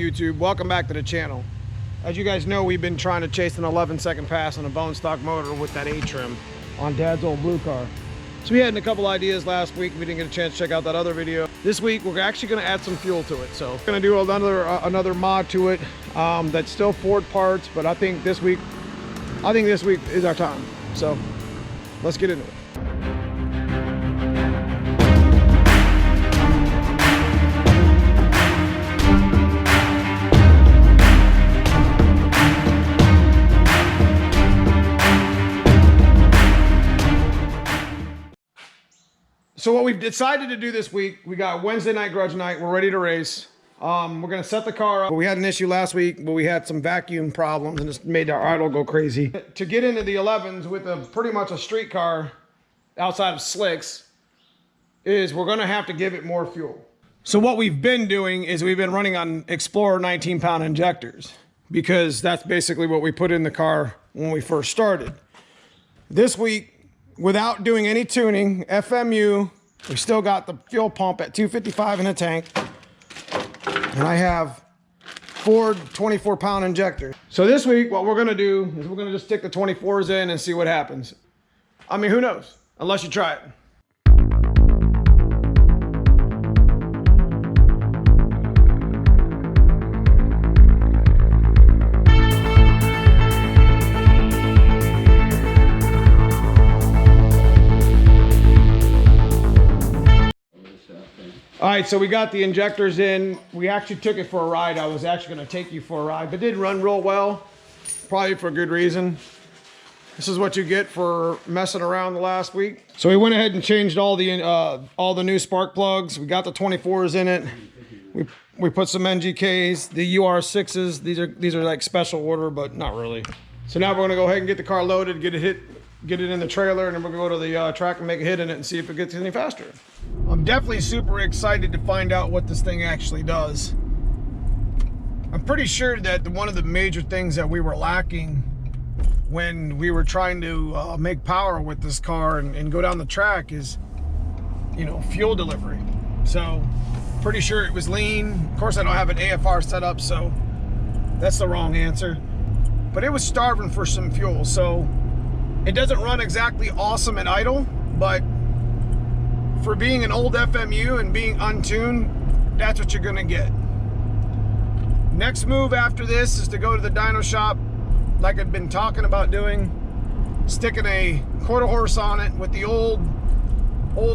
YouTube? Welcome back to the channel. As you guys know, we've been trying to chase an 11-second pass on a bone stock motor with that A-trim on Dad's old blue car. So we had a couple ideas last week. We didn't get a chance to check out that other video. This week, we're actually going to add some fuel to it. So we're going to do another mod to it that's still Ford parts, but I think this week is our time. So let's get into it. So what we've decided to do this week, we got Wednesday night grudge night. We're ready to race. We're gonna set the car up. We had an issue last week, but we had some vacuum problems and it's made our idle go crazy. To get into the 11s with pretty much a street car outside of slicks is we're gonna have to give it more fuel. So what we've been doing is we've been running on Explorer 19-pound injectors because that's basically what we put in the car when we first started. This week, without doing any tuning, FMU, we still got the fuel pump at 255 in the tank. And I have Ford 24-pound injectors. So this week, what we're gonna do is we're gonna just stick the 24s in and see what happens. I mean, who knows? Unless you try it. All right, so we got the injectors in. We actually took it for a ride. I was actually gonna take you for a ride, but it did run real well, probably for a good reason. This is what you get for messing around the last week. So we went ahead and changed all the new spark plugs. We got the 24s in it. We put some NGKs, the UR6s. These are like special order, but not really. So now we're gonna go ahead and get the car loaded, get it in the trailer, and then we're gonna go to the track and make a hit in it and see if it gets any faster. I'm definitely super excited to find out what this thing actually does. I'm pretty sure that one of the major things that we were lacking when we were trying to make power with this car and go down the track is, you know, fuel delivery. So pretty sure it was lean. Of course, I don't have an AFR set up, so that's the wrong answer. But it was starving for some fuel, so it doesn't run exactly awesome at idle, but for being an old FMU and being untuned, that's what you're gonna get. Next move after this is to go to the dyno shop, like I've been talking about doing, sticking a quarter horse on it with the old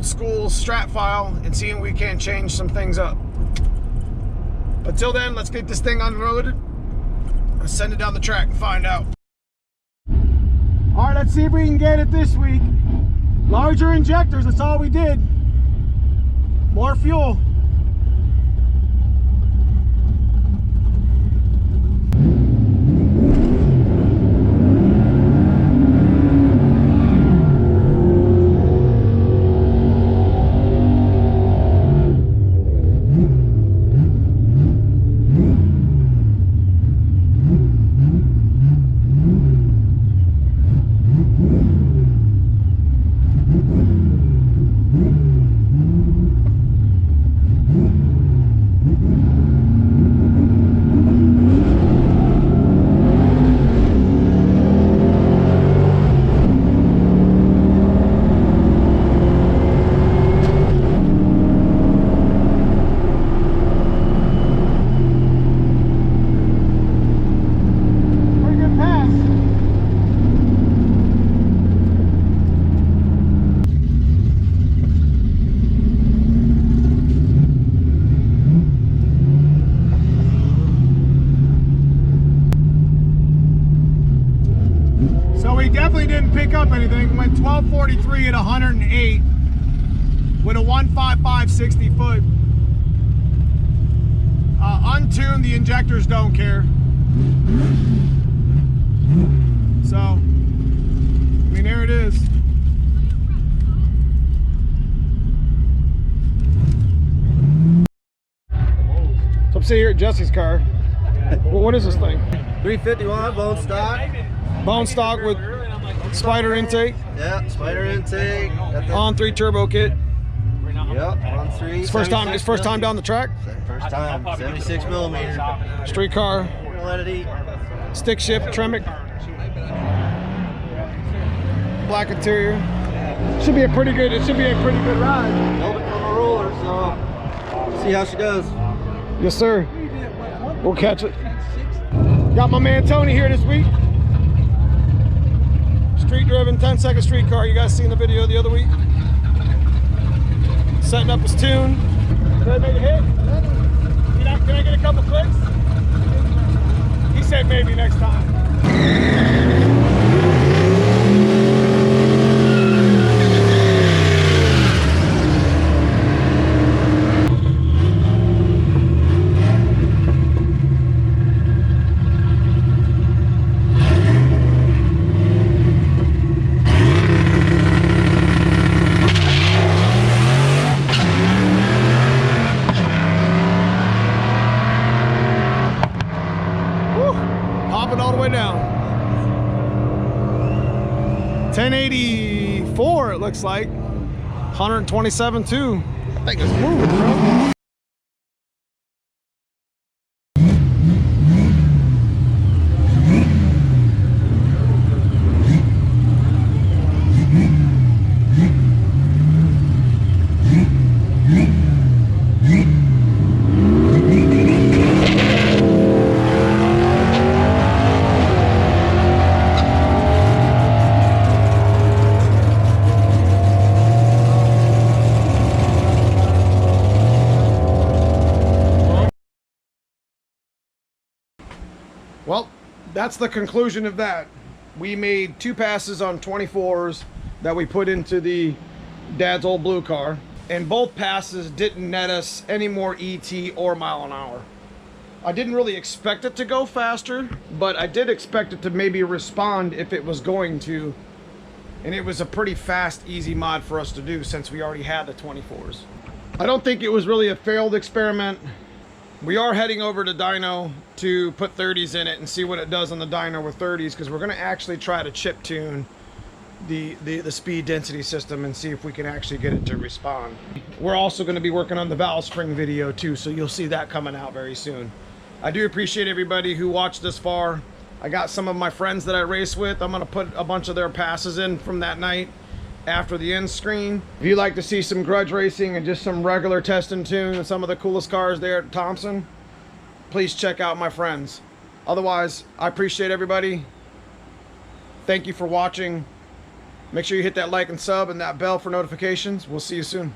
school strat file and seeing if we can change some things up. But till then, let's get this thing unloaded and send it down the track and find out. All right, let's see if we can get it this week. Larger injectors, that's all we did. More fuel. Didn't pick up anything. Went 1243 at 108 with a 155 60 foot. Untuned, the injectors don't care. So, I mean, there it is. So I'm sitting here at Jesse's car. Well, what is this thing? 351 bone stock. Bone stock with spider intake. Yeah, spider intake. On 3 turbo kit. Yep, on 3. It's first time down the track. First First time, 76 millimeter. Street car, We're gonna let it eat. stick shift, Tremec, black interior. Should be a pretty good. It should be a pretty good ride. Held it from a roller, so see how she does. Yes, sir. We'll catch it. Got my man Tony here this week. Street driven 10-second street car. You guys seen the video the other week? Setting up his tune. Did I make a hit? Can I get a couple clicks? He said maybe next time. All the way down. 1084 it looks like. 127 too. I think it's moving, bro. Well, that's the conclusion of that. We made 2 passes on 24s that we put into the dad's old blue car, and both passes didn't net us any more ET or mile an hour. I didn't really expect it to go faster, but I did expect it to maybe respond if it was going to, and it was a pretty fast, easy mod for us to do since we already had the 24s. I don't think it was really a failed experiment. We are heading over to dyno to put 30s in it and see what it does on the dyno with 30s, because we're going to actually try to chip tune the speed density system and see if we can actually get it to respond. We're also going to be working on the valve spring video too, so you'll see that coming out very soon. I do appreciate everybody who watched this far. I got some of my friends that I race with. I'm going to put a bunch of their passes in from that night after the end screen. If you'd like to see some grudge racing and just some regular test and tune and some of the coolest cars there at Thompson, please check out my friends. Otherwise, I appreciate everybody. Thank you for watching. Make sure you hit that like and sub and that bell for notifications. We'll see you soon.